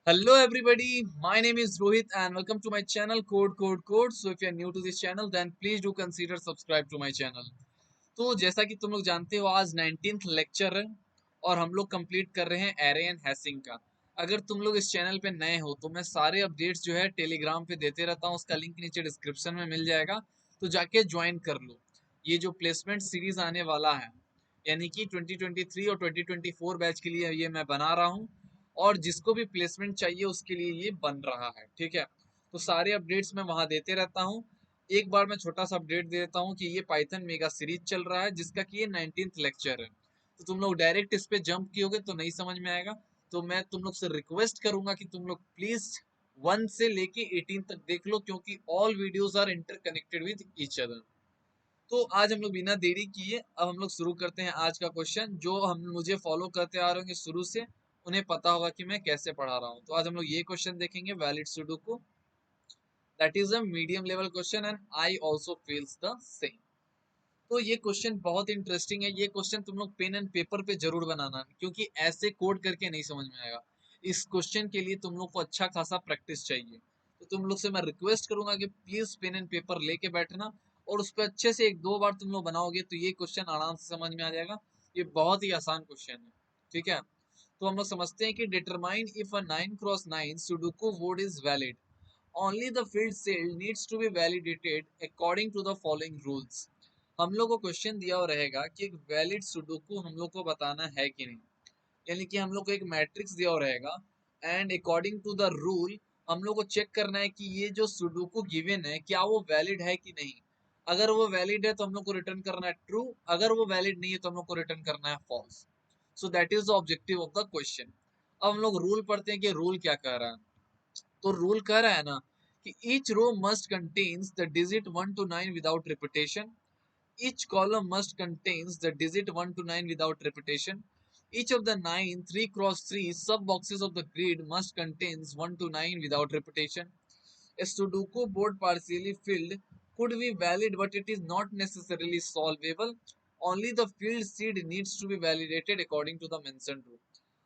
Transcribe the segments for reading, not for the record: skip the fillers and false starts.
Hello everybody, my name is Rohit and welcome to my channel Code. So if you are new to this channel then please do consider subscribe to my channel. तो जैसा कि तुम लोग जानते हो आज 19th lecture है और हम लोग कंप्लीट कर रहे हैं एरे एंड हैशिंग का। अगर तुम लोग इस चैनल पे नए हो तो मैं सारे अपडेट्स जो है टेलीग्राम पे देते रहता हूँ, उसका लिंक नीचे डिस्क्रिप्शन में मिल जाएगा, तो जाके ज्वाइन कर लो। ये जो प्लेसमेंट सीरीज आने वाला है यानी कि 2023 और 2024 बैच के लिए ये मैं बना रहा हूँ और जिसको भी प्लेसमेंट चाहिए उसके लिए ये बन रहा है, ठीक है। तो सारे अपडेट्स मैं वहां देते रहता हूँ। एक बार मैं छोटा सा अपडेट दे देता हूँ कि ये पाइथन मेगा सीरीज चल रहा है जिसका कि ये 19th लेक्चर है। तो तुम लोग डायरेक्ट इस पे जंप कियोगे तो नहीं समझ में आएगा, तो मैं तुम लोग से रिक्वेस्ट करूंगा कि तुम लोग प्लीज 1 से लेके 18 तक देख लो क्योंकि all videos are interconnected with each other. तो आज हम लोग बिना देरी किए अब हम लोग शुरू करते हैं आज का क्वेश्चन। जो हम मुझे फॉलो करते आ रहे होंगे शुरू से उन्हें पता होगा कि मैं कैसे पढ़ा रहा हूँ। तो आज हम लोग ये क्वेश्चन देखेंगे, valid sudoku. That is a medium level question and I also feels the same. तो ये क्वेश्चन बहुत इंटरेस्टिंग है। ये क्वेश्चन तुम लोग पेन एंड पेपर पे जरूर बनाना क्योंकि ऐसे कोड करके नहीं समझ में आएगा। इस क्वेश्चन के लिए तुम लोग को अच्छा खासा प्रैक्टिस चाहिए। तो तुम लोग से मैं रिक्वेस्ट करूंगा कि प्लीज पेन एंड पेपर लेके बैठना और उस पर अच्छे से एक दो बार तुम लोग बनाओगे तो ये क्वेश्चन आराम से समझ में आ जाएगा। ये बहुत ही आसान क्वेश्चन है, ठीक है। तो हम लोग समझते हैं कि determine if a 9x9 sudoku board is valid, only the field cell needs to be validated according to the following rules। हम लोग को क्वेश्चन दिया हुआ रहेगा कि एक वैलिड सुडोकू हम लोग को बताना है कि नहीं, यानी कि हम लोग को एक मैट्रिक्स दिया हुआ रहेगा and according to the rule हम लोग को चेक करना है कि ये जो सुडोकू गिवन है क्या वो वैलिड है कि नहीं। अगर वो वैलिड है तो हम लोग को रिटर्न करना है ट्रू, अगर वो वैलिड नहीं है तो हम लोग को रिटर्न करना है false. So that is the objective of the question. अब हम लोग रूल पढ़ते हैं कि रूल क्या कह रहा है। तो रूल कह रहा है ना कि each row must contains the digit 1 to 9 without repetition, each column must contains the digit 1 to 9 without repetition, each of the 9 3 cross 3 sub boxes of the grid must contains 1 to 9 without repetition, a sudoku board partially filled could be valid but it is not necessarily solvable, only the filled seed needs to be validated according to the mentioned rule।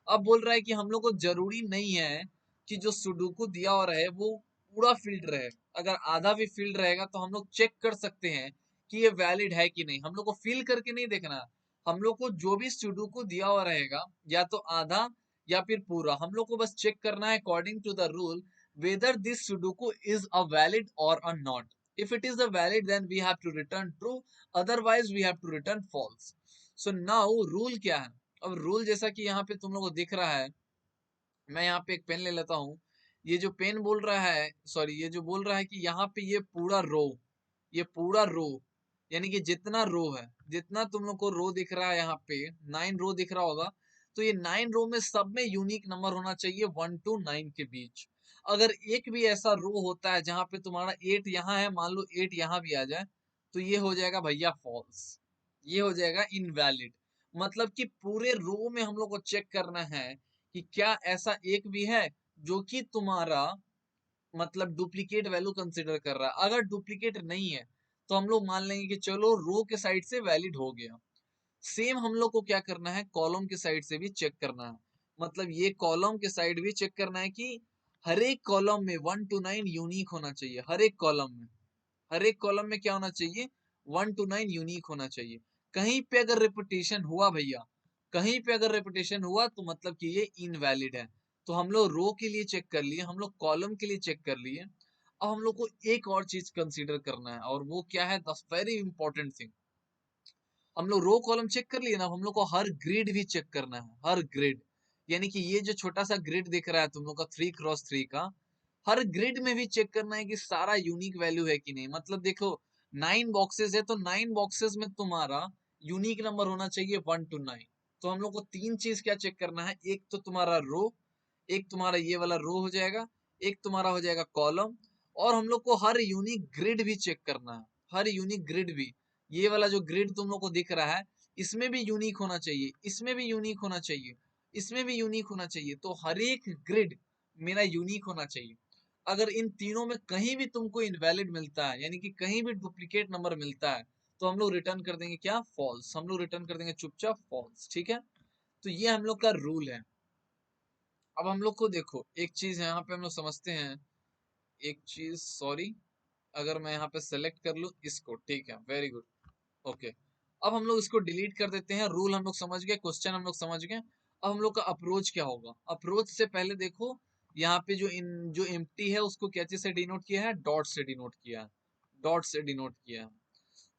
अब बोल रहा है कि हम लोग को जरूरी नहीं है कि जो सुडोकू दिया हुआ रहे वो पूरा फील्ड रहे। अगर आधा भी फील्ड रहेगा तो हम लोग चेक कर सकते हैं कि ये वैलिड है कि नहीं। हम लोग को फिल करके नहीं देखना। हम लोग को जो भी सुडोकू दिया हुआ रहेगा या तो आधा या फिर पूरा, हम लोग को बस चेक करना है according to the rule whether this sudoku is a valid or a not। if it is a valid then we have to return true, otherwise we have to return false। so now rule क्या है। अब rule जैसा कि यहाँ पे तुम लोगों को दिख रहा है, मैं यहाँ पे एक पेन ले लेता हूँ। ये जो पेन बोल रहा है, सॉरी, ये जो बोल रहा है कि यहाँ पे ये पूरा रो, ये पूरा रो यानी कि जितना रो है, जितना तुम लोग को रो दिख रहा है यहाँ पे 9 रो दिख रहा होगा, तो ये 9 रो में सब में यूनिक नंबर होना चाहिए 1 to 9 के बीच। अगर एक भी ऐसा रो होता है जहां पे तुम्हारा 8 यहाँ है, मान लो 8 यहाँ भी आ जाए, तो ये हो जाएगा भैया फॉल्स, ये हो जाएगा इनवैलिड। मतलब कि पूरे रो में हम लोग को चेक करना है कि क्या ऐसा एक भी है जो कि तुम्हारा मतलब डुप्लीकेट वैल्यू कंसिडर कर रहा है। अगर डुप्लीकेट नहीं है तो हम लोग मान लेंगे कि चलो रो के साइड से वैलिड हो गया। सेम हम लोग को क्या करना है, कॉलम के साइड से भी चेक करना है। मतलब ये कॉलम के साइड भी चेक करना है कि हर एक कॉलम में 1 to 9 यूनिक होना चाहिए। हर एक कॉलम में, हर एक कॉलम में क्या होना चाहिए, 1 to 9 यूनिक होना चाहिए। कहीं पे अगर रिपीटेशन हुआ भैया, कहीं पे अगर रिपीटेशन हुआ तो मतलब कि ये इनवैलिड है। तो हम लोग रो के लिए चेक कर लिए, हम लोग कॉलम के लिए चेक कर लिए। अब हम लोग को एक और चीज कंसीडर करना है और वो क्या है, द वेरी इंपॉर्टेंट थिंग। हम लोग रो कॉलम चेक कर लिए ना, हम लोग को हर ग्रिड भी चेक करना है, हर ग्रिड। यानी कि ये जो छोटा सा ग्रिड दिख रहा है तुम लोग का 3x3 का, हर ग्रिड में भी चेक करना है कि सारा यूनिक वैल्यू है कि नहीं। मतलब देखो 9 बॉक्सेस है तो 9 बॉक्सेस में तुम्हारा यूनिक नंबर होना चाहिए 1 to 9। तो हम लोग को तीन चीज क्या चेक करना है, एक तो तुम्हारा रो, एक तुम्हारा ये वाला रो हो जाएगा, एक तुम्हारा हो जाएगा कॉलम, और हम लोग को हर यूनिक ग्रिड भी चेक करना है, हर यूनिक ग्रिड भी। ये वाला जो ग्रिड तुम लोग को दिख रहा है इसमें भी यूनिक होना चाहिए, इसमें भी यूनिक होना चाहिए, इसमें भी यूनिक होना चाहिए। तो हर एक ग्रिड मेरा यूनिक होना चाहिए। अगर इन तीनों में कहीं भी तुमको इनवैलिड मिलता है यानी कि कहीं भी डुप्लीकेट नंबर मिलता है तो हम लोग रिटर्न कर देंगे क्या, फॉल्स। हम लोग रिटर्न कर देंगे चुपचाप फॉल्स, ठीक है। तो ये हम लोग का रूल है। अब हम लोग को देखो एक चीज यहाँ पे हम लोग समझते हैं, एक चीज सॉरी, अगर मैं यहाँ पे सेलेक्ट कर लूँ इसको, ठीक है, वेरी गुड, ओके। अब हम लोग इसको डिलीट कर देते हैं, रूल हम लोग समझ गए, क्वेश्चन हम लोग समझ गए। अब हम लोग का अप्रोच क्या होगा? अप्रोच से पहले देखो यहाँ पे जो एम्प्टी है उसको क्या चीज से डिनोट किया है? डॉट से डिनोट किया है, डॉट से डिनोट किया है।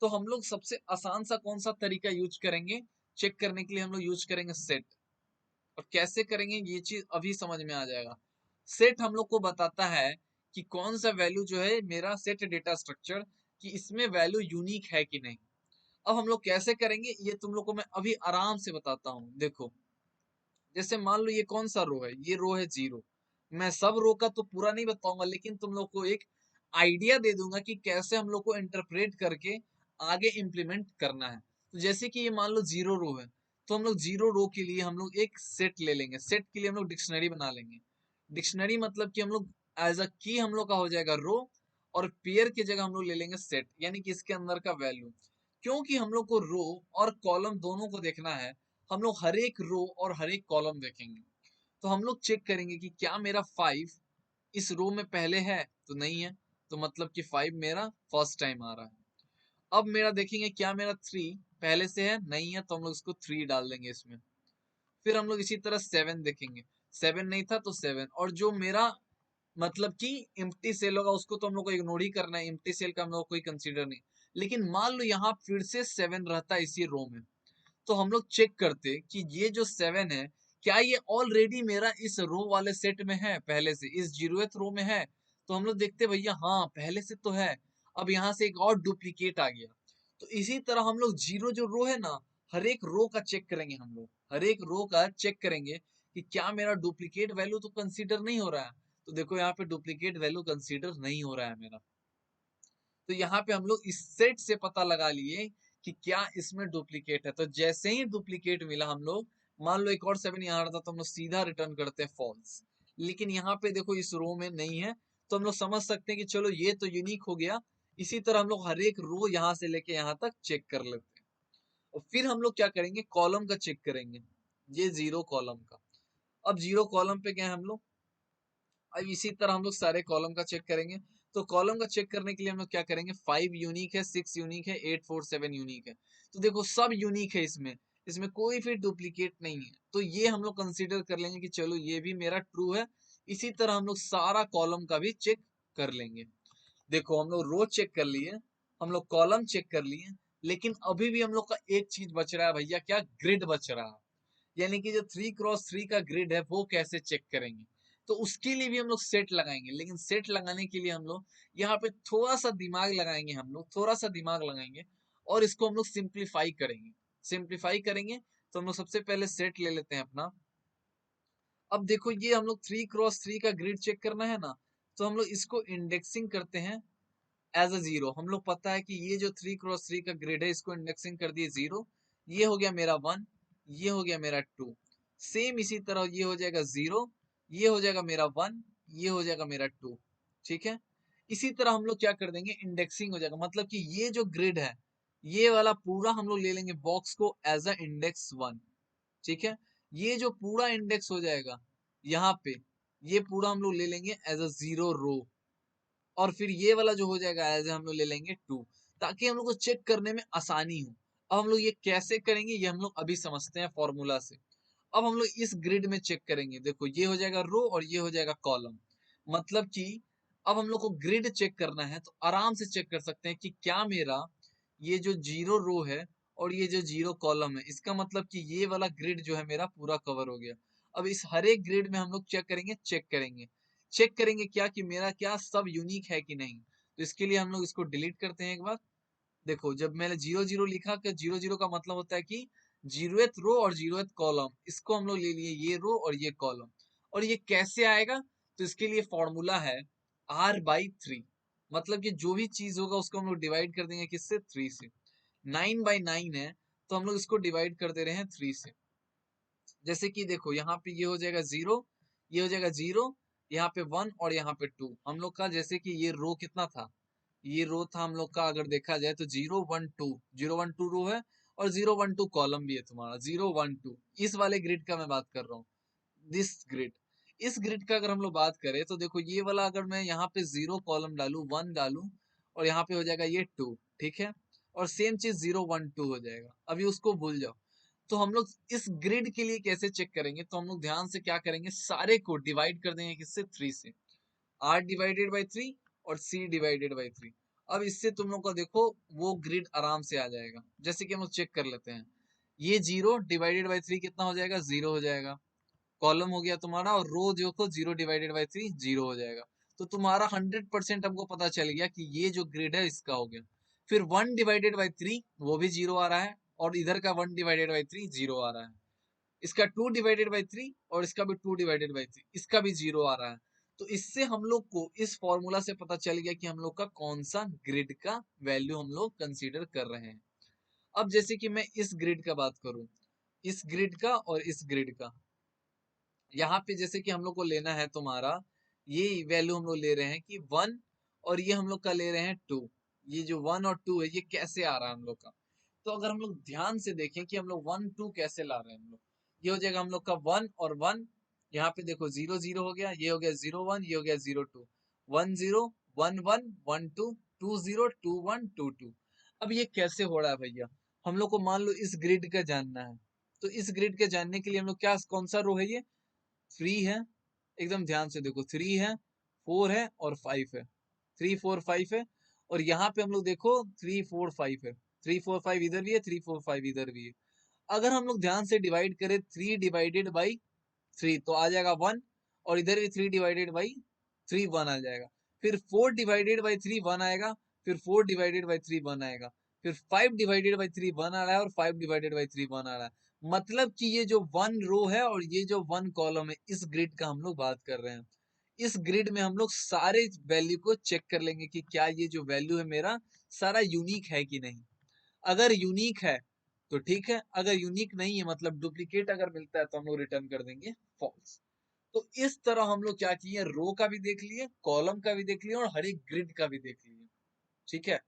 तो हम लोग सबसे आसान सा कौन सा तरीका यूज करेंगे चेक करने के लिए? हम लोग यूज करेंगे सेट। और कैसे करेंगे ये चीज अभी समझ में आ जाएगा। सेट हम लोग को बताता है कि कौन सा वैल्यू जो है मेरा सेट डेटा स्ट्रक्चर, कि इसमें वैल्यू यूनिक है कि नहीं। अब हम लोग कैसे करेंगे ये तुम लोग को मैं अभी आराम से बताता हूँ। देखो जैसे मान लो ये कौन सा रो है? ये रो है 0। मैं सब रो का तो पूरा नहीं बताऊंगा, लेकिन तुम लोग को एक आइडिया दे दूंगा कि कैसे हम लोग को इंटरप्रेट करके आगे इम्प्लीमेंट करना है। तो जैसे कि ये मान लो 0 रो है, तो हम लोग 0 रो के लिए हम लोग एक सेट ले लेंगे। सेट के लिए हम लोग डिक्शनरी बना लेंगे। डिक्शनरी मतलब कि हम लोग एज अ की हम लोग का हो जाएगा रो, और पेयर की जगह हम लोग ले लेंगे सेट, यानी कि इसके अंदर का वैल्यू। क्योंकि हम लोग को रो और कॉलम दोनों को देखना है, हम लोग हर एक रो और हर एक कॉलम देखेंगे। तो हम लोग चेक करेंगे कि क्या मेरा 5 इस रो में पहले है? तो नहीं है, तो मतलब कि 5 मेरा फर्स्ट टाइम आ रहा है। अब मेरा देखेंगे क्या मेरा 3 पहले से है? नहीं है, तो हम लोग इसको 3 डाल देंगे इसमें। फिर हम लोग इसी तरह 7 देखेंगे, 7 नहीं था तो 7। और जो मेरा मतलब कि एम्प्टी सेल होगा उसको तो हम लोग को इग्नोर ही करना है, एम्प्टी सेल का हम लोग कोई कंसीडर नहीं। लेकिन मान लो यहाँ फिर से 7 रहता है इसी रो में, तो हम लोग चेक करते कि ये जो 7 है क्या ये ऑलरेडी मेरा इस रो वाले सेट में है, पहले से इस 0th रो में है। तो हम लोग देखते भैया हाँ पहले से तो है। अब यहाँ से एक और डुप्लीकेट आ गया। तो इसी तरह हम लोग 0 जो रो है ना, हर एक रो का चेक करेंगे, हम लोग हर एक रो का चेक करेंगे कि क्या मेरा डुप्लीकेट वैल्यू तो कंसीडर नहीं हो रहा है। तो देखो यहाँ पे डुप्लीकेट वैल्यू कंसीडर नहीं हो रहा है मेरा। तो यहाँ पे हम लोग इस सेट से पता लगा लिए कि क्या इसमें डुप्लीकेट है। तो जैसे ही डुप्लीकेट मिला हम लोग, मान लो एक और 7 यहाँ रहता तो हम लोग सीधा रिटर्न करते हैं फॉल्स। लेकिन यहाँ पे देखो इस रो में नहीं है, तो हम लोग समझ सकते हैं कि चलो ये तो यूनिक हो गया। इसी तरह हम लोग हर एक रो यहाँ से लेके यहाँ तक चेक कर लेते हैं। और फिर हम लोग क्या करेंगे? कॉलम का चेक करेंगे, ये 0 कॉलम का। अब 0 कॉलम पे गए हम लोग, अब इसी तरह हम लोग सारे कॉलम का चेक करेंगे। तो कॉलम का चेक करने के लिए हम लोग क्या करेंगे? 5 यूनिक है, 6 यूनिक है, 8 4 7 यूनिक है। तो देखो सब यूनिक है इसमें, इसमें कोई फिर डुप्लीकेट नहीं है। तो ये हम लोग कंसीडर कर लेंगे कि चलो ये भी मेरा ट्रू है। इसी तरह हम लोग सारा कॉलम का भी चेक कर लेंगे। देखो हम लोग रो चेक कर लिए, हम लोग कॉलम चेक कर लिए, लेकिन अभी भी हम लोग का एक चीज बच रहा है भैया, क्या? ग्रिड बच रहा है। यानी कि जो 3x3 का ग्रिड है वो कैसे चेक करेंगे? तो उसके लिए भी हम लोग सेट लगाएंगे। लेकिन सेट लगाने के लिए हम लोग यहाँ पे थोड़ा सा दिमाग लगाएंगे, हम लोग थोड़ा सा दिमाग लगाएंगे, और इसको हम लोग सिंप्लीफाई करेंगे। सिंप्लीफाई करेंगे तो हम लोग सबसे पहले सेट ले लेते हैं अपना। अब देखो ये हम लोग 3x3 का ग्रिड चेक करना है ना, तो हम लोग इसको इंडेक्सिंग करते हैं एज अ 0। हम लोग पता है कि ये जो 3x3 का ग्रिड है इसको इंडेक्सिंग कर दिए 0। ये हो गया मेरा 1, ये हो गया मेरा 2। सेम इसी तरह ये हो जाएगा 0, ये हो जाएगा मेरा 1, ये हो जाएगा मेरा 2। ठीक है, इसी तरह हम लोग क्या कर देंगे? इंडेक्सिंग हो जाएगा, मतलब कि ये जो ग्रिड है ये वाला पूरा हम लोग ले लेंगे बॉक्स को एज अ इंडेक्स 1। ठीक है, ये जो पूरा इंडेक्स हो जाएगा यहाँ पे, ये पूरा हम लोग ले लेंगे एज अ 0 रो। और फिर ये वाला जो हो जाएगा एज हम लोग ले लेंगे 2, ताकि हम लोग को चेक करने में आसानी हो। अब हम लोग ये कैसे करेंगे ये हम लोग अभी समझते हैं फॉर्मूला से। अब हम लोग इस ग्रिड में चेक करेंगे, देखो ये हो जाएगा रो और ये हो जाएगा कॉलम। मतलब कि अब हम लोग को ग्रिड चेक करना है तो आराम से चेक कर सकते हैं कि क्या मेरा ये जो 0 रो है और ये जो 0 कॉलम है, इसका मतलब कि ये वाला ग्रिड जो है मेरा पूरा कवर हो गया। अब इस हर एक ग्रिड में हम लोग क्या करेंगे? चेक करेंगे। चेक करेंगे क्या कि मेरा क्या सब यूनिक है कि नहीं। तो इसके लिए हम लोग इसको डिलीट करते हैं एक बार। देखो जब मैंने 0 0 लिखा, कि 0 0 का मतलब होता है कि 0th रो और 0th कॉलम, इसको हम लोग ले लिए ये रो और ये कॉलम। और ये कैसे आएगा? तो इसके लिए फॉर्मूला है r/3। मतलब कि जो भी चीज होगा उसको हम लोग डिवाइड कर देंगे किससे? 3 से। 9/9 है, तो हम लोग इसको डिवाइड कर दे रहे हैं 3 से। जैसे कि देखो यहाँ पे ये हो जाएगा 0, ये हो जाएगा 0, यहाँ पे 1 और यहाँ पे 2। हम लोग का जैसे कि ये रो कितना था? ये रो था हम लोग का, अगर देखा जाए तो 0 1 2, 0 1 2 रो है, और 0 1 2 कॉलम भी है तुम्हारा, 0 1 2। इस वाले ग्रिड का मैं बात कर रहा हूँ, दिस ग्रिड। इस ग्रिड का अगर हम लोग बात करें तो देखो ये वाला अगर मैं यहाँ पे 0 कॉलम डालू 1 डालू और यहाँ पे हो जाएगा ये 2, ठीक है, और सेम चीज 0 1 2 हो जाएगा। अभी उसको भूल जाओ। तो हम लोग इस ग्रिड के लिए कैसे चेक करेंगे, तो हम लोग ध्यान से क्या करेंगे, सारे को डिवाइड कर देंगे किससे, 3 से। R डिवाइडेड बाई 3 और C डिवाइडेड बाई 3। अब इससे तुम लोग का देखो वो ग्रिड आराम से आ जाएगा। जैसे कि हम लोग चेक कर लेते हैं, ये 0 डिवाइडेड बाई 3 कितना हो जाएगा, 0 हो जाएगा। कॉलम हो गया तुम्हारा, और रो देखो 0 डिवाइडेड बाई 3 0 हो जाएगा। तो तुम्हारा 100% हमको पता चल गया कि ये जो ग्रिड है इसका हो गया। फिर 1 डिवाइडेड बाई 3 वो भी 0 आ रहा है, और इधर का 1 डिवाइडेड बाई 3 0 आ रहा है। इसका 2 डिवाइडेड बाई 3 और इसका भी 2 डिवाइडेड बाई 3, इसका भी 0 आ रहा है। तो इससे हम लोग को इस फॉर्मूला से पता चल गया कि हम लोग का कौन सा ग्रिड का वैल्यू हम लोग कंसीडर कर रहे हैं। अब जैसे कि मैं इस ग्रिड का बात करूं, इस ग्रिड का और इस ग्रिड का, यहाँ पे जैसे कि हम लोग को लेना है तुम्हारा, ये वैल्यू हम लोग ले रहे हैं कि 1, और ये हम लोग का ले रहे हैं 2। ये जो 1 और 2 है ये कैसे आ रहा है हम लोग का, तो अगर हम लोग ध्यान से देखें कि हम लोग 1 2 कैसे ला रहे हैं हम लोग, ये हो जाएगा हम लोग का 1 और 1। यहाँ पे देखो 0 0 हो गया, ये हो गया 0 1, ये हो गया 0 2, 1 0 1 1 1 2 2 0 2 1 2 2। अब ये कैसे हो रहा है भैया, हम लोग को मान लो इस ग्रिड का जानना है। तो इस ग्रिड के जानने के लिए हम लोग क्या, कौन सा रो है ये, 3 है, एकदम ध्यान से देखो 3 है, 4 है और 5 है, 3 4 5 है। और यहाँ पे हम लोग देखो 3 4 5 है, 3 4 5 इधर भी है, 3 4 5 इधर भी है। अगर हम लोग ध्यान से डिवाइड करें 3 डिवाइडेड बाई 3 तो आ जाएगा 1, और इधर भी 3 डिवाइडेड बाई 3 1 आ जाएगा। फिर 4 डिवाइडेड बाई 3 1 आएगा, फिर 4 डिवाइडेड बाई 3 1 आएगा, फिर 5 डिवाइडेड बाई 3 1 आ रहा है, और 5 डिवाइडेड बाई 3 1 आ रहा है। मतलब कि ये जो 1 रो है और ये जो 1 कॉलम है, इस ग्रिड का हम लोग बात कर रहे हैं। इस ग्रिड में हम लोग सारे वैल्यू को चेक कर लेंगे कि क्या ये जो वैल्यू है मेरा सारा यूनिक है कि नहीं। अगर यूनिक है तो ठीक है, अगर यूनिक नहीं है मतलब डुप्लीकेट अगर मिलता है तो हम लोग रिटर्न कर देंगे फॉल्स। तो इस तरह हम लोग क्या किए, रो का भी देख लिए, कॉलम का भी देख लिए, और हर एक ग्रिड का भी देख लिए। ठीक है,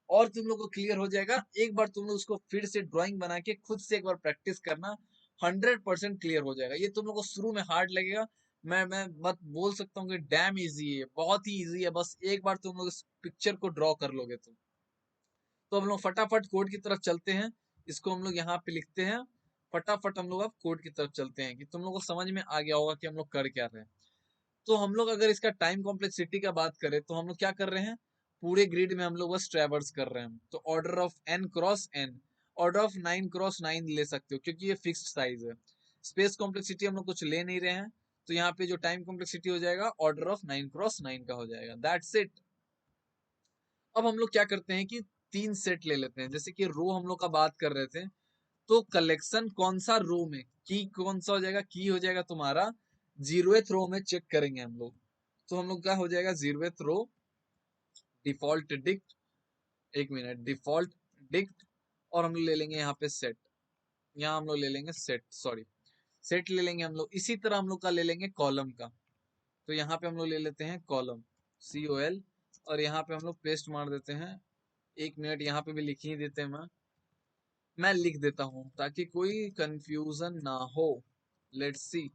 और तुम लोग को क्लियर हो जाएगा। एक बार तुम लोग उसको फिर से ड्राइंग बना के खुद से एक बार प्रैक्टिस करना, 100% क्लियर हो जाएगा। ये तुम लोग को शुरू में हार्ड लगेगा, मैं मत बोल सकता हूँ कि डैम इजी है, बहुत ही इजी है। बस एक बार तुम लोग इस पिक्चर को ड्रॉ कर लोगे तो हम लोग फटाफट कोड की तरफ चलते हैं। इसको हम लोग यहाँ पे लिखते हैं, फटाफट हम लोग अब कोड की तरफ चलते हैं कि तुम लोग को समझ में आ गया होगा कि हम लोग कर क्या रहे हैं। तो हम लोग अगर इसका टाइम कॉम्प्लेक्सिटी का बात करें तो हम लोग क्या कर रहे हैं, पूरे ग्रिड में हम लोग बस ट्रेवर्स कर रहे हैं। तो order of n cross n, order of 9 cross 9 ले सकते हो क्योंकि ये फिक्स्ड साइज है। स्पेस कॉम्प्लेक्सिटी हम लोग कुछ ले नहीं रहे हैं, तो यहाँ पे जो टाइम कॉम्प्लेक्सिटी हो जाएगा ऑर्डर ऑफ 9 क्रॉस 9 का हो जाएगा, दैट्स इट। अब हम लोग क्या करते हैं कि 3 सेट ले लेते हैं। जैसे कि रो हम लोग का बात कर रहे थे, तो कलेक्शन कौन सा रो में, की कौन सा हो जाएगा, की हो जाएगा तुम्हारा 0th रो में चेक करेंगे हम लोग। तो हम लोग क्या हो जाएगा 0th रो डिफॉल्ट डिक्ट, एक मिनट, डिफॉल्ट डिक्ट, और हम लोग ले लेंगे यहाँ पे सेट, यहाँ हम लोग ले लेंगे सेट, सॉरी सेट ले लेंगे हम लोग। इसी तरह हम लोग का ले लेंगे कॉलम का। तो यहाँ पे हम लोग ले लेते हैं कॉलम COL, और यहाँ पे हम लोग पेस्ट मार देते हैं। एक मिनट, यहाँ पे भी लिख ही देते हैं, मैं लिख देता हूँ ताकि कोई कंफ्यूजन ना हो। Let's see.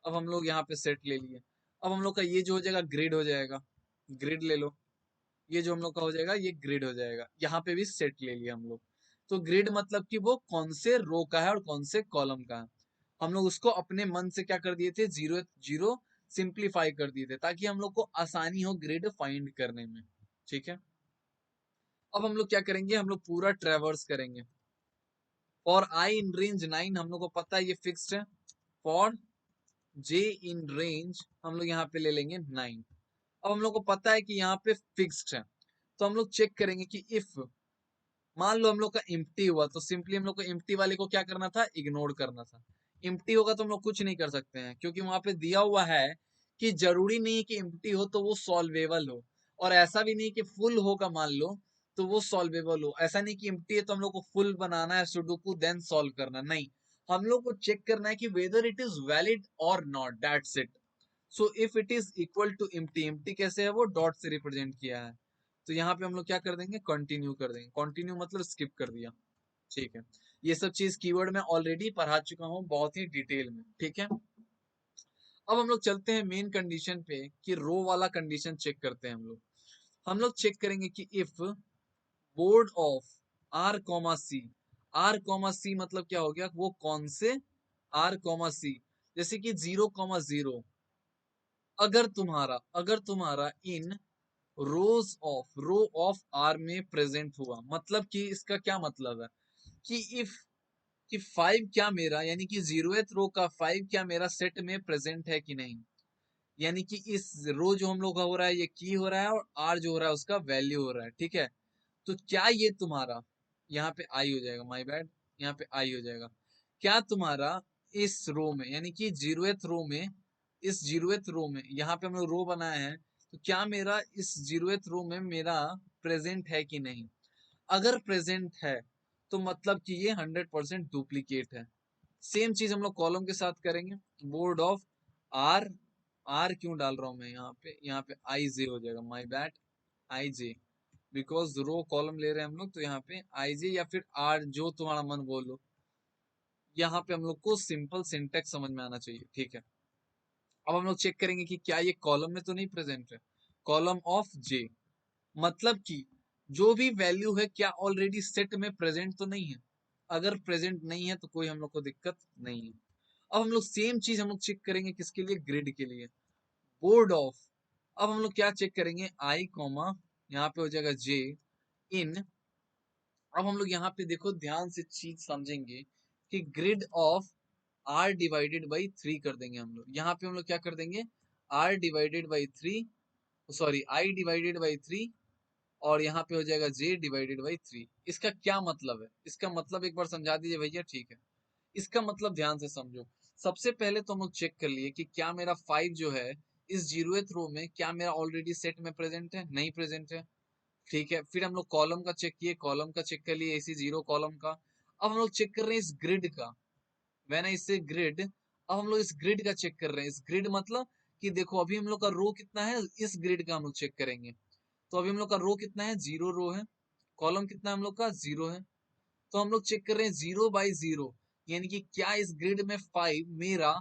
अब हम लोग यहाँ पे सेट ले लिए। अब हम लोग का ये जो हो जाएगा ग्रिड हो जाएगा, ग्रिड ले लो। ये जो हम लोग का हो जाएगा ये ग्रिड हो जाएगा। यहाँ पे भी सेट ले लिया हम लोग। तो ग्रिड मतलब कि वो कौन से रो का है और कौन से कॉलम का है। हम लोग उसको अपने मन से क्या कर दिए थे, 0 सिंप्लीफाई कर दिए थे ताकि हम लोग को आसानी हो ग्रिड फाइंड करने में। ठीक है, अब हम लोग क्या करेंगे, हम लोग पूरा ट्रेवर्स करेंगे। फॉर आई इन रेंज 9 हम लोग को पता है ये फिक्स्ड है। फॉर j इन रेंज हम लोग यहाँ पे ले लेंगे 9। अब हम लोग को पता है कि यहाँ पे फिक्स्ड है, तो हम लोग चेक करेंगे कि इफ मान लो हम लोग का एम्प्टी हुआ तो सिंपली हम लोग को एम्प्टी वाले को क्या करना था, इग्नोर करना था। एम्प्टी होगा तो हम लोग कुछ नहीं कर सकते हैं क्योंकि वहां पे दिया हुआ है कि जरूरी नहीं है कि एम्प्टी हो तो वो सॉल्वेबल हो, और ऐसा भी नहीं कि फुल होगा मान लो तो वो सॉल्वेबल हो। ऐसा नहीं कि एम्प्टी है तो हम लोग को फुल बनाना है सुडोकू देन सॉल्व करना, नहीं। हम लोग को चेक करना है कि वेदर इट इज वैलिड और not, that's it. So if it is equal to empty, empty कैसे है, वो डॉट से रिप्रेजेंट किया है। तो यहाँ पे हम लोग क्या कर देंगे, कंटिन्यू कर देंगे। कंटिन्यू मतलब स्किप कर दिया। ठीक है, ये सब चीज कीवर्ड में ऑलरेडी पढ़ा चुका हूँ बहुत ही डिटेल में। ठीक है, अब हम लोग चलते हैं मेन कंडीशन पे कि रो वाला कंडीशन चेक करते हैं हम लोग चेक करेंगे कि if board of R comma C, R comma C मतलब क्या हो गया, वो कौन से आर कॉमा सी, जैसे कि 0,0 अगर तुम्हारा इन रो ऑफ आर में प्रेजेंट हुआ, मतलब कि इसका क्या मतलब है कि इफ कि 5 क्या मेरा, यानी कि 0th रो का 5 क्या मेरा सेट में प्रेजेंट है कि नहीं, यानी कि इस रो जो हम लोग का हो रहा है ये की हो रहा है और आर जो हो रहा है उसका वैल्यू हो रहा है, ठीक है। तो क्या ये तुम्हारा, यहाँ पे आई हो जाएगा, माय बैड, यहाँ पे आई हो जाएगा, क्या तुम्हारा इस रो में, यानी कि 0th रो में, इस 0th रो में यहाँ पे हम लोग रो बनाए हैं, तो क्या मेरा इस 0th रो में मेरा प्रेजेंट है कि नहीं, अगर प्रेजेंट है तो मतलब कि ये 100% डुप्लीकेट है। सेम चीज हम लोग कॉलम के साथ करेंगे, बोर्ड ऑफ आर, आर क्यों डाल रहा हूं मैं यहाँ पे आई जे हो जाएगा, my bad, I J, because row column ले रहे हैं हम लोग, तो यहाँ पे आई जे या फिर आर, जो तुम्हारा मन बोलो, यहाँ पे हम लोग को सिंपल सिंटेक्स समझ में आना चाहिए, ठीक है। अब हम लोग चेक करेंगे कि क्या ये कॉलम में तो नहीं प्रेजेंट है, कॉलम ऑफ जे, मतलब कि जो भी वैल्यू है क्या ऑलरेडी सेट में प्रेजेंट तो नहीं है, अगर प्रेजेंट नहीं है तो कोई हम लोग को दिक्कत नहीं है। अब हम लोग सेम चीज हम लोग चेक करेंगे किसके लिए, ग्रिड के लिए, बोर्ड ऑफ, अब हम लोग क्या चेक करेंगे, आई कॉमा, यहाँ पे हो जाएगा जे इन, अब हम लोग यहाँ पे देखो ध्यान से चीज समझेंगे कि grid of R divided by 3 कर देंगे हम लोग, यहाँ पे हम लोग क्या कर देंगे, R divided by 3, sorry I divided by 3, और यहाँ पे हो जाएगा j डिवाइडेड बाई 3। इसका क्या मतलब है, इसका मतलब एक बार समझा दीजिए भैया, ठीक है। इसका मतलब ध्यान से समझो, सबसे पहले तो हम लोग चेक कर लिए कि क्या मेरा 5 जो है इस 0th रो में क्या मेरा ऑलरेडी सेट में प्रेजेंट है, नहीं प्रेजेंट है, ठीक है। फिर हम लोग कॉलम का चेक किए, कॉलम का चेक कर लिए, इसी 0 कॉलम का। अब हम लोग चेक कर रहे हैं इस ग्रिड का, मैंने इससे ग्रिड, अब हम लोग इस ग्रिड का चेक कर रहे हैं, इस ग्रिड मतलब कि देखो अभी हम लोग का रो कितना है, इस ग्रिड का हम लोग चेक करेंगे, तो अभी हम लोग का रो कितना है, 0 रो है, कॉलम कितना है हम लोग का, 0 है, तो हम लोग चेक कर रहे हैं 0/0, यानी कि क्या इस ग्रिड में 5 मेरा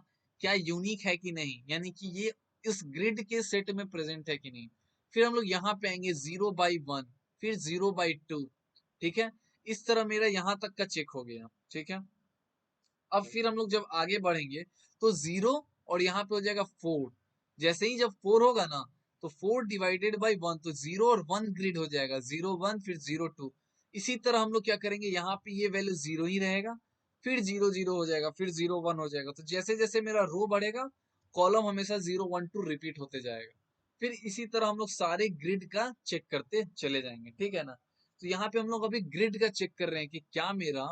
क्या यूनिक है कि नहीं, यानी कि ये इस ग्रिड के सेट में प्रेजेंट है कि नहीं। फिर हम लोग यहाँ पे आएंगे 0/1, फिर 0/2, ठीक है। इस तरह मेरा यहाँ तक का चेक हो गया, ठीक है। अब फिर हम लोग जब आगे बढ़ेंगे तो 0 और यहाँ पे हो जाएगा 4, जैसे ही जब 4 होगा ना तो 4 डिवाइडेड बाई 1, तो 0 और 1 ग्रिड हो जाएगा, 0 1 फिर 0 2। इसी तरह हम लोग क्या करेंगे, यहाँ पे ये वैल्यू 0 ही रहेगा, फिर 0 0 हो जाएगा, फिर 0 1 हो जाएगा, तो जैसे जैसे मेरा रो बढ़ेगा कॉलम हमेशा 0 1 2 रिपीट होते जाएगा। फिर इसी तरह हम लोग सारे ग्रिड का चेक करते चले जाएंगे, ठीक है ना। तो यहाँ पे हम लोग अभी ग्रिड का चेक कर रहे हैं कि क्या मेरा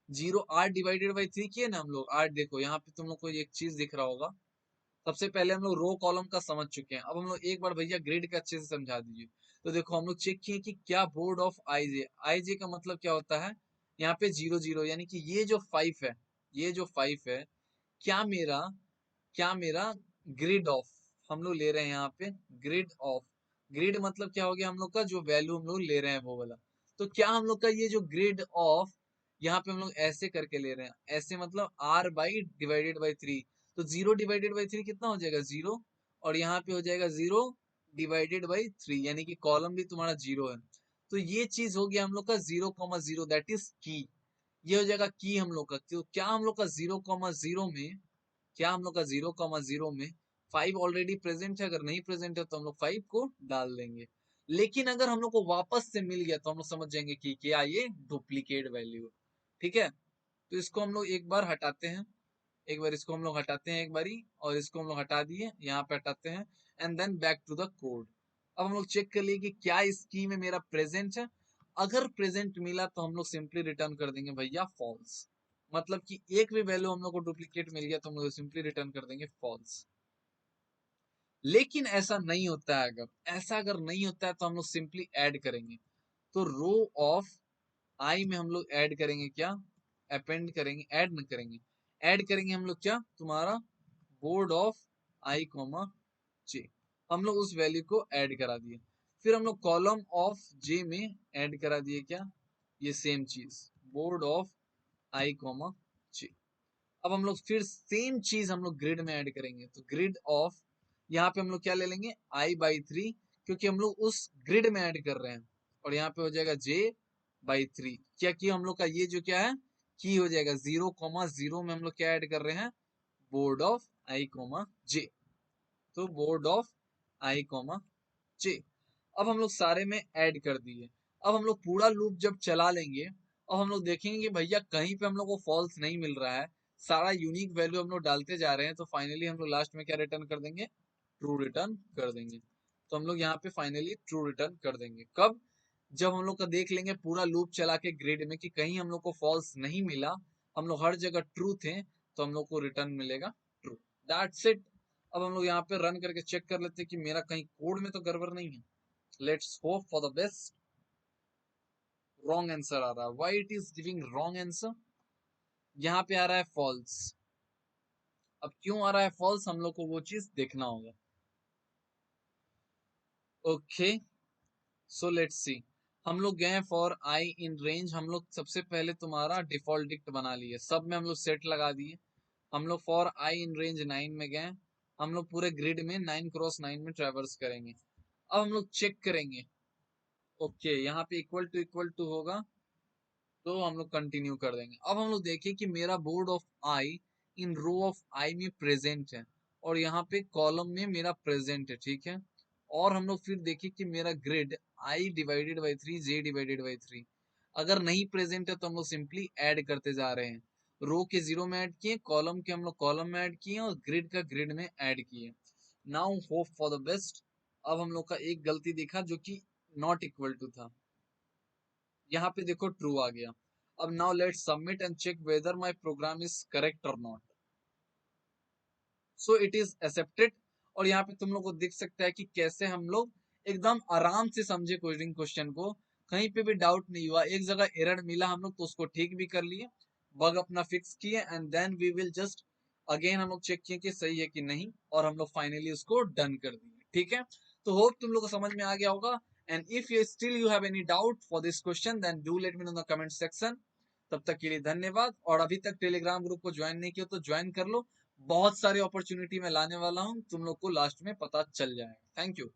0 r/3 किए ना हम लोग, आर देखो यहाँ पे तुम लोग को एक चीज दिख रहा होगा, सबसे पहले हम लोग रो कॉलम का समझ चुके हैं, अब हम लोग एक बार भैया ग्रिड का अच्छे से समझा दीजिए। तो देखो हम लोग चेक किए कि क्या बोर्ड ऑफ आई जे, आई जे का मतलब क्या होता है, यहाँ पे 0 0, यानी कि ये जो 5 है, ये जो 5 है, क्या मेरा, क्या मेरा ग्रिड ऑफ, हम लोग ले रहे हैं यहाँ पे ग्रिड ऑफ, ग्रिड मतलब क्या हो गया, हम लोग का जो वैल्यू हम लोग ले रहे हैं वो वाला, तो क्या हम लोग का ये जो ग्रिड ऑफ, यहाँ पे हम लोग ऐसे करके ले रहे हैं, ऐसे मतलब r बाई डिवाइडेड बाई 3, तो 0 डिवाइडेड बाई 3 कितना हो जाएगा, 0, और यहाँ पे हो जाएगा 0 डिवाइडेड बाई 3, यानी कि कॉलम भी तुम्हारा 0 है। तो ये चीज हो गया हम लोग का 0,0, दैट इज की, ये हो जाएगा की हम लोग का। तो क्या हम लोग का 0,0 में, क्या हम लोग का 0,0 में 5 ऑलरेडी प्रेजेंट है, अगर नहीं प्रेजेंट है तो हम लोग 5 को डाल देंगे, लेकिन अगर हम लोग को वापस से मिल गया तो हम लोग समझ जाएंगे कि क्या ये डुप्लीकेट वैल्यू, ठीक है। तो इसको हम लोग एक बार हटाते हैं, एक बार इसको हम लोग हटाते हैं एक बारी, और इसको हम लोग हटा दिए, यहाँ पे हटाते हैं, and then back to the code. अब हम लोग चेक कर लिए कि क्या इस की में मेरा प्रेजेंट है, अगर प्रेजेंट मिला तो हम लोग सिंपली रिटर्न कर देंगे भैया फॉल्स, मतलब कि एक भी वैल्यू हम लोग को डुप्लीकेट मिल गया तो हम लोग सिंपली रिटर्न कर देंगे फॉल्स। लेकिन ऐसा नहीं होता है, अगर ऐसा अगर नहीं होता है तो हम लोग सिंपली ऐड करेंगे, तो रो ऑफ आई में हम लोग ऐड करेंगे क्या, अपेंड करेंगे, ऐड न करेंगे, ऐड करेंगे हम लोग क्या, तुम्हारा बोर्ड ऑफ आई कॉमा जे, हम लोग उस वैल्यू को ऐड करा दिए। फिर हम लोग कॉलम ऑफ जे में ऐड करा दिए क्या, ये सेम चीज, बोर्ड ऑफ आई कॉमा जे। अब हम लोग फिर सेम चीज हम लोग ग्रिड में ऐड करेंगे, तो ग्रिड ऑफ, यहाँ पे हम लोग क्या ले लेंगे i/3, क्योंकि हम लोग उस ग्रिड में ऐड कर रहे हैं, और यहाँ पे हो जाएगा j/3। क्या किया हम लोग का, ये जो क्या है की हो जाएगा 0,0 में हम लोग क्या ऐड कर रहे हैं, बोर्ड ऑफ i, तो बोर्ड ऑफ i, अब हम लोग सारे में ऐड कर दिए। अब हम लोग पूरा लूप जब चला लेंगे, अब हम लोग देखेंगे कि भैया कहीं पे हम लोग को फॉल्स नहीं मिल रहा है, सारा यूनिक वैल्यू हम लोग डालते जा रहे हैं, तो फाइनली हम लोग लास्ट में क्या रिटर्न कर देंगे, ट्रू रिटर्न कर देंगे। तो हम लोग यहाँ पे फाइनली ट्रू रिटर्न कर देंगे कब, जब हम लोग का देख लेंगे पूरा लूप चला के ग्रिड में कि कहीं हम लोग को फॉल्स नहीं मिला, हम लोग हर जगह ट्रू थे, तो हम लोग को रिटर्न मिलेगा ट्रू। That's it. अब हम लोग यहाँ पे रन करके चेक कर लेते हैं कि मेरा कहीं कोड में तो गड़बड़ नहीं है। Let's hope for the best. Wrong answer आ रहा है, why it is giving wrong answer, यहाँ पे आ रहा है फॉल्स। अब क्यों आ रहा है फॉल्स, हम लोग को वो चीज देखना होगा। Okay, so let's see. हम लोग गए फॉर आई इन रेंज, हम लोग सबसे पहले तुम्हारा डिफॉल्ट डिक्ट बना लिए, सब में हम लोग सेट लगा दिए। हम लोग फॉर आई इन रेंज 9 में गए, हम लोग पूरे ग्रिड में 9 × 9 में ट्रेवर्स करेंगे। अब हम लोग चेक करेंगे, ओके यहाँ पे इक्वल टू होगा, तो हम लोग कंटिन्यू कर देंगे। अब हम लोग देखें कि मेरा board of I in row of I में प्रेजेंट है, और यहाँ पे कॉलम में मेरा प्रेजेंट है, ठीक है। और हम लोग फिर देखें कि मेरा ग्रिड i/3 j/3, अगर नहीं प्रेजेंट है तो हम लोग सिंपली ऐड करते जा रहे हैं। रो के 0 में ऐड किए, कॉलम के हम लोग कॉलम में ऐड किए, और ग्रिड का ग्रिड में ऐड किए। Now hope for the best. अब हम लोग का एक गलती दिखा जो कि नॉट इक्वल टू था, यहाँ पे देखो ट्रू आ गया। अब now let's submit and check whether my program is correct और not. So it is accepted. और यहाँ पे तुम लोग को दिख सकता है कि कैसे हम लोग एकदम आराम से समझे कोडिंग क्वेश्चन को, कहीं पे भी डाउट नहीं हुआ। एक जगह एरर मिला हम लोग तो उसको ठीक भी कर लिए, बग अपना फिक्स किए, and then we will just again हम लोग चेक किए कि सही है कि नहीं, और हम लोग फाइनली उसको डन कर दिए, ठीक है। तो होप तुम लोग को समझ में आ गया होगा। And if you still you have any doubt for this question, then do let me know in the comment section. तब तक के लिए धन्यवाद, और अभी तक टेलीग्राम ग्रुप को ज्वाइन नहीं किया तो ज्वाइन कर लो, बहुत सारी अपॉर्चुनिटी मैं लाने वाला हूँ, तुम लोग को लास्ट में पता चल जाएगा। Thank you.